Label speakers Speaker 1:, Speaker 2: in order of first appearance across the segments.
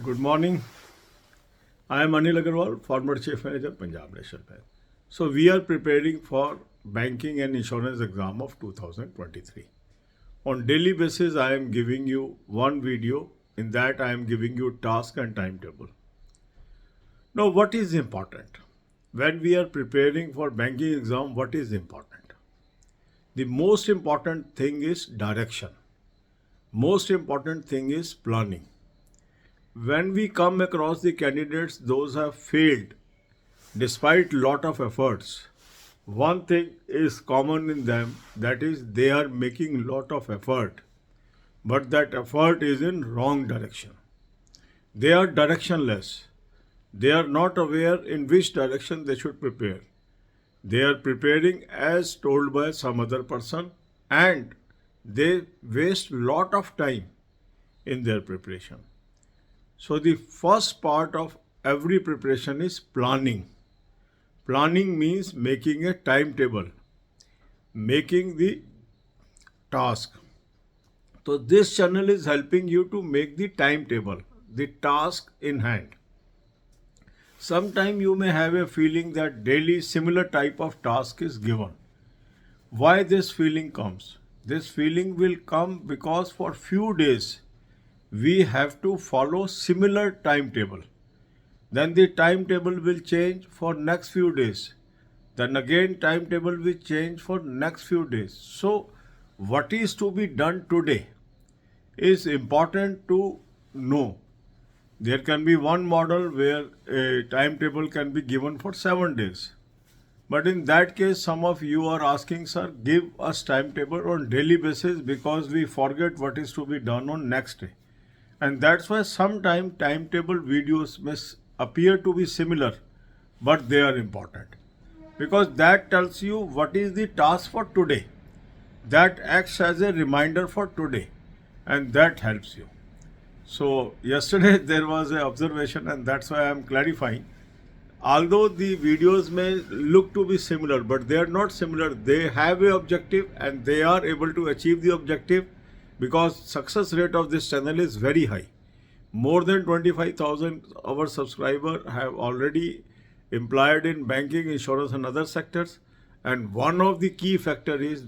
Speaker 1: Good morning. I am Anil Agarwal, former Chief Manager, Punjab National Bank. So we are preparing for banking and insurance exam of 2023. On daily basis, I am giving you one video. In that, I am giving you task and timetable. Now, what is important? When we are preparing for banking exam, what is important? The most important thing is direction. Most important thing is planning. When we come across the candidates, those have failed despite lot of efforts. One thing is common in them, that is they are making lot of effort, but that effort is in wrong direction. They are directionless. They are not aware in which direction they should prepare. They are preparing as told by some other person, and they waste lot of time in their preparation. So the first part of every preparation is planning. Planning means making a timetable, making the task. So this channel is helping you to make the timetable, the task in hand. Sometime you may have a feeling that daily similar type of task is given. Why this feeling comes? This feeling will come because for few days we have to follow similar timetable. Then the timetable will change for next few days. Then again timetable will change for next few days. So what is to be done today is important to know. There can be one model where a timetable can be given for 7 days. But in that case, some of you are asking, sir, give us timetable on daily basis because we forget what is to be done on next day. And that's why sometimes timetable videos may appear to be similar, but they are important. Because that tells you what is the task for today. That acts as a reminder for today, and that helps you. So yesterday there was an observation, and that's why I am clarifying. Although the videos may look to be similar, but they are not similar. They have a objective and they are able to achieve the objective because success rate of this channel is very high. More than 25,000 our subscribers have already employed in banking, insurance and other sectors. And one of the key factor is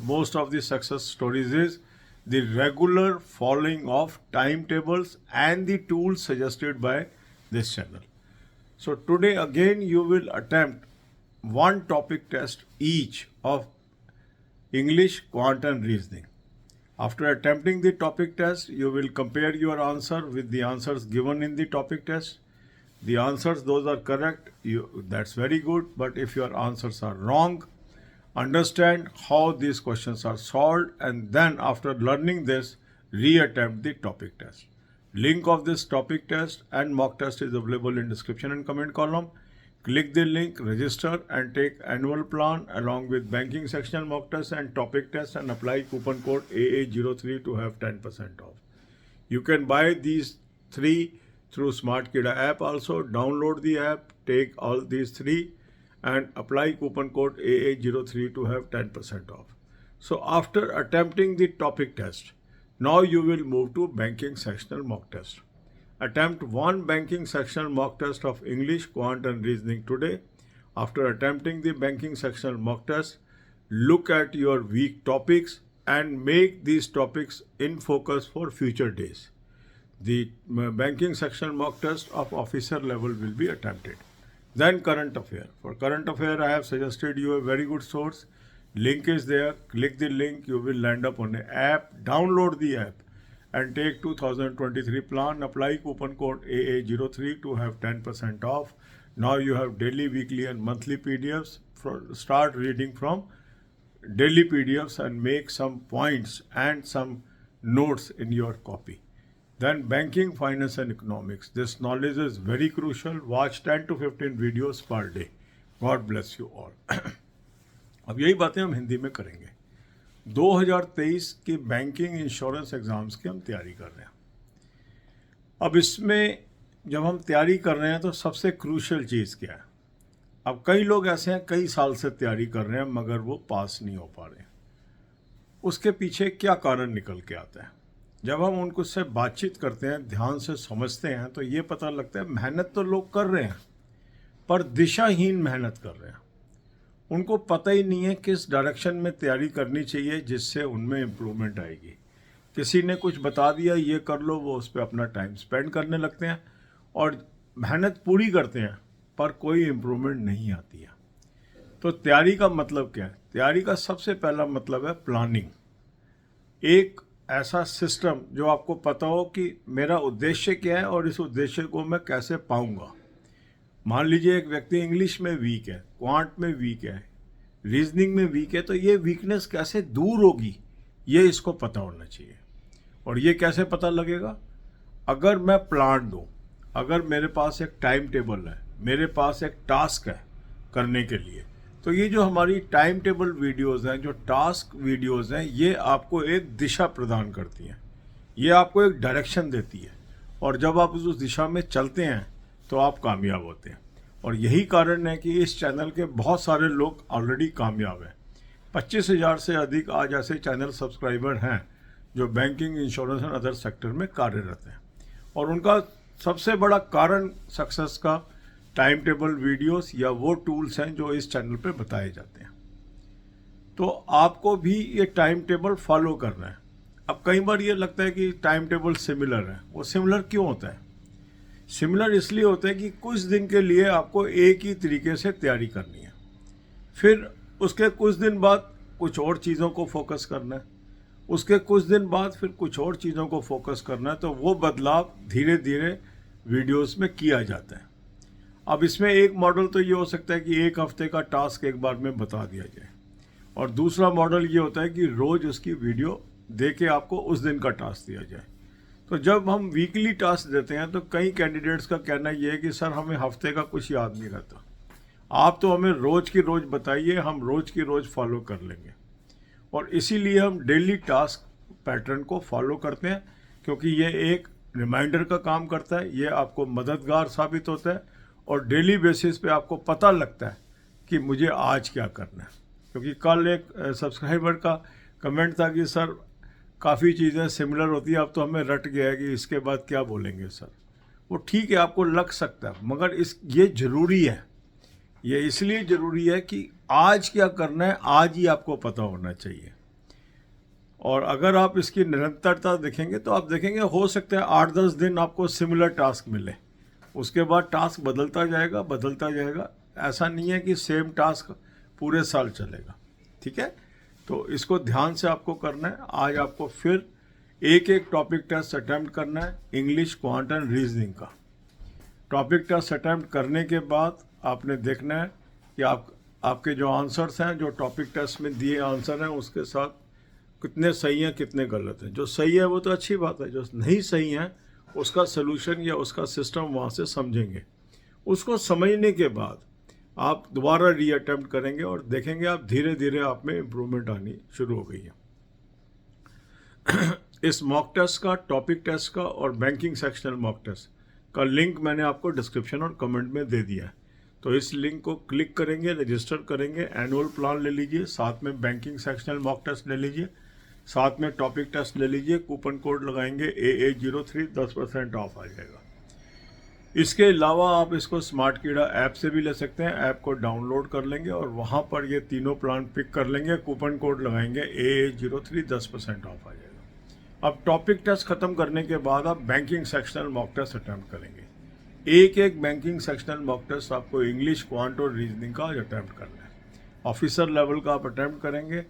Speaker 1: most of the success stories is the regular following of timetables and the tools suggested by this channel. So today again you will attempt one topic test each of English, Quant and Reasoning. After attempting the topic test, you will compare your answer with the answers given in the topic test. The answers, those are correct, that's very good. But if your answers are wrong, understand how these questions are solved, and then after learning this, reattempt the topic test. Link of this topic test and mock test is available in description and comment column. Click the link, register and take annual plan along with banking sectional mock test and topic test and apply coupon code AA03 to have 10% off. You can buy these three through SmartKida app also. Download the app, take all these three and apply coupon code AA03 to have 10% off. So after attempting the topic test, now you will move to banking sectional mock test. Attempt one banking sectional mock test of English, Quant and Reasoning today. After attempting the banking sectional mock test, look at your weak topics and make these topics in focus for future days. The banking sectional mock test of officer level will be attempted. Then current affair. For current affair, I have suggested you a very good source. Link is there. Click the link. You will land up on an app. Download the app and take 2023 plan. Apply coupon code AA03 to have 10% off. Now you have daily, weekly and monthly PDFs. Start reading from daily PDFs and make some points and some notes in your copy. Then banking, finance and economics. This knowledge is very crucial. Watch 10 to 15 videos per day. God bless you all. अब यही बातें हम हिंदी में करेंगे। 2023 के banking insurance exams की हम तैयारी कर रहे हैं। अब इसमें जब हम तैयारी कर रहे हैं तो सबसे क्रूशियल चीज़ क्या है? अब कई लोग ऐसे हैं कई साल से तैयारी कर रहे हैं मगर वो पास नहीं हो पा रहे हैं। उसके पीछे क्या कारण निकल के आता है? जब हम उनको से बातचीत करते हैं, ध्यान से समझते हैं, तो ये पता लगता है मेहनत तो लोग कर रहे हैं पर दिशाहीन मेहनत कर रहे हैं। उनको पता ही नहीं है किस डायरेक्शन में तैयारी करनी चाहिए जिससे उनमें इम्प्रूवमेंट आएगी। किसी ने कुछ बता दिया ये कर लो, वो उस पर अपना टाइम स्पेंड करने लगते हैं और मेहनत पूरी करते हैं पर कोई इम्प्रूवमेंट नहीं आती है। तो तैयारी का मतलब क्या है? तैयारी का सबसे पहला मतलब है प्लानिंग। एक ऐसा सिस्टम जो आपको पता हो कि मेरा उद्देश्य क्या है और इस उद्देश्य को मैं कैसे पाऊंगा। मान लीजिए एक व्यक्ति इंग्लिश में वीक है, क्वांट में वीक है, रीजनिंग में वीक है, तो ये वीकनेस कैसे दूर होगी ये इसको पता होना चाहिए। और ये कैसे पता लगेगा? अगर मैं प्लान दूँ, अगर मेरे पास एक टाइम टेबल है, मेरे पास एक टास्क है करने के लिए, तो ये जो हमारी टाइम टेबल वीडियोज़ हैं, जो टास्क वीडियोज़ हैं, ये आपको एक दिशा प्रदान करती हैं, ये आपको एक डायरेक्शन देती है और जब आप उस दिशा में चलते हैं तो आप कामयाब होते हैं। और यही कारण है कि इस चैनल के बहुत सारे लोग ऑलरेडी कामयाब हैं। 25,000 से अधिक आज ऐसे चैनल सब्सक्राइबर हैं जो बैंकिंग, इंश्योरेंस और अदर सेक्टर में कार्यरत हैं। और उनका सबसे बड़ा कारण सक्सेस का टाइम टेबल वीडियोस या वो टूल्स हैं जो इस चैनल पे बताए जाते हैं। तो आपको भी ये टाइम टेबल फॉलो करना है। अब कई बार ये लगता है कि टाइम टेबल सिमिलर है। वो सिमिलर क्यों होता है? सिमिलर इसलिए होता है कि कुछ दिन के लिए आपको एक ही तरीके से तैयारी करनी है, फिर उसके कुछ दिन बाद कुछ और चीज़ों को फोकस करना है, उसके कुछ दिन बाद फिर कुछ और चीज़ों को फोकस करना है। तो वो बदलाव धीरे धीरे वीडियोस में किया जाता है। अब इसमें एक मॉडल तो ये हो सकता है कि एक हफ्ते का टास्क एक बार में बता दिया जाए, और दूसरा मॉडल ये होता है कि रोज़ उसकी वीडियो दे के आपको उस दिन का टास्क दिया जाए। तो जब हम वीकली टास्क देते हैं तो कई कैंडिडेट्स का कहना ये है कि सर हमें हफ्ते का कुछ याद नहीं रहता, आप तो हमें रोज़ की रोज़ बताइए, हम रोज़ की रोज़ फॉलो कर लेंगे। और इसीलिए हम डेली टास्क पैटर्न को फॉलो करते हैं, क्योंकि ये एक रिमाइंडर का काम करता है, ये आपको मददगार साबित होता है और डेली बेसिस पे आपको पता लगता है कि मुझे आज क्या करना है। क्योंकि कल एक सब्सक्राइबर का कमेंट था कि सर काफ़ी चीज़ें सिमिलर होती है, अब तो हमें रट गया है कि इसके बाद क्या बोलेंगे सर। वो ठीक है, आपको लग सकता है, मगर ये ज़रूरी है। ये इसलिए ज़रूरी है कि आज क्या करना है आज ही आपको पता होना चाहिए। और अगर आप इसकी निरंतरता देखेंगे तो आप देखेंगे हो सकता है 8-10 दिन आपको सिमिलर टास्क मिले, उसके बाद टास्क बदलता जाएगा। ऐसा नहीं है कि सेम टास्क पूरे साल चलेगा। ठीक है, तो इसको ध्यान से आपको करना है। आज आपको फिर एक टॉपिक टेस्ट अटैम्प्ट करना है, इंग्लिश, क्वांट एंड रीजनिंग का। टॉपिक टेस्ट अटैम्प्ट करने के बाद आपने देखना है कि आपके जो आंसर्स हैं, जो टॉपिक टेस्ट में दिए आंसर हैं, उसके साथ कितने सही हैं कितने गलत हैं। जो सही है वो तो अच्छी बात है, जो नहीं सही है उसका सलूशन या उसका सिस्टम वहाँ से समझेंगे। उसको समझने के बाद आप दोबारा रीअटेम्प्ट करेंगे और देखेंगे आप धीरे धीरे आप में इम्प्रूवमेंट आनी शुरू हो गई है। इस मॉक टेस्ट का, टॉपिक टेस्ट का और बैंकिंग सेक्शनल मॉक टेस्ट का लिंक मैंने आपको डिस्क्रिप्शन और कमेंट में दे दिया है। तो इस लिंक को क्लिक करेंगे, रजिस्टर करेंगे, एनुअल प्लान ले लीजिए, साथ में बैंकिंग सेक्शनल मॉक टेस्ट ले लीजिए, साथ में टॉपिक टेस्ट ले लीजिए, कूपन कोड लगाएंगे AA03, 10% ऑफ आ जाएगा। इसके अलावा आप इसको स्मार्ट कीड़ा ऐप से भी ले सकते हैं। ऐप को डाउनलोड कर लेंगे और वहाँ पर ये तीनों प्लान पिक कर लेंगे, कूपन कोड लगाएंगे AA03, 10% ऑफ आ जाएगा। अब टॉपिक टेस्ट खत्म करने के बाद आप banking sectional mock test attempt करेंगे। एक बैंकिंग सेक्शनल मॉक टेस्ट आपको इंग्लिश, क्वांट और रीजनिंग का अटैम्प्ट करना है। ऑफिसर लेवल का आप अटैम्प्ट करेंगे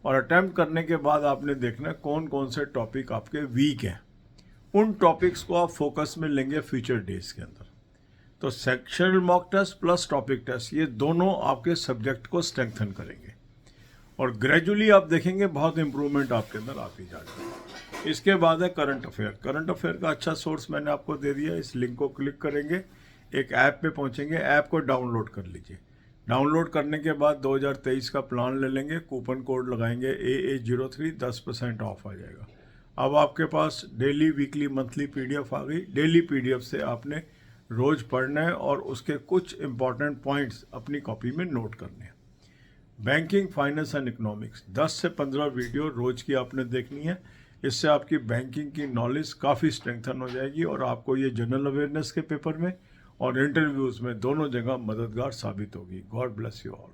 Speaker 1: और अटैम्प्ट करने के बाद आपने देखना है कौन कौन से टॉपिक आपके वीक हैं। उन टॉपिक्स को आप फोकस में लेंगे फ्यूचर डेज के अंदर। तो sectional mock test plus topic test, ये दोनों आपके सब्जेक्ट को स्ट्रेंथन करेंगे और ग्रेजुअली आप देखेंगे बहुत इंप्रूवमेंट आपके अंदर आती जाएगी। इसके बाद है करंट अफेयर। करंट अफेयर का अच्छा सोर्स मैंने आपको दे दिया। इस लिंक को क्लिक करेंगे, एक ऐप पे पहुंचेंगे, ऐप को डाउनलोड कर लीजिए। डाउनलोड करने के बाद 2023 का प्लान ले लेंगे, कूपन कोड लगाएंगे AA03, 10% ऑफ आ जाएगा। अब आपके पास डेली, वीकली, मंथली PDF आ गई। डेली PDF से आपने रोज़ पढ़ना है और उसके कुछ इंपॉर्टेंट पॉइंट्स अपनी कॉपी में नोट करने हैं। बैंकिंग, फाइनेंस एंड इकोनॉमिक्स 10 से 15 वीडियो रोज़ की आपने देखनी है। इससे आपकी बैंकिंग की नॉलेज काफ़ी स्ट्रेंथन हो जाएगी और आपको ये जनरल अवेयरनेस के पेपर में और इंटरव्यूज़ में दोनों जगह मददगार साबित होगी। God bless you all.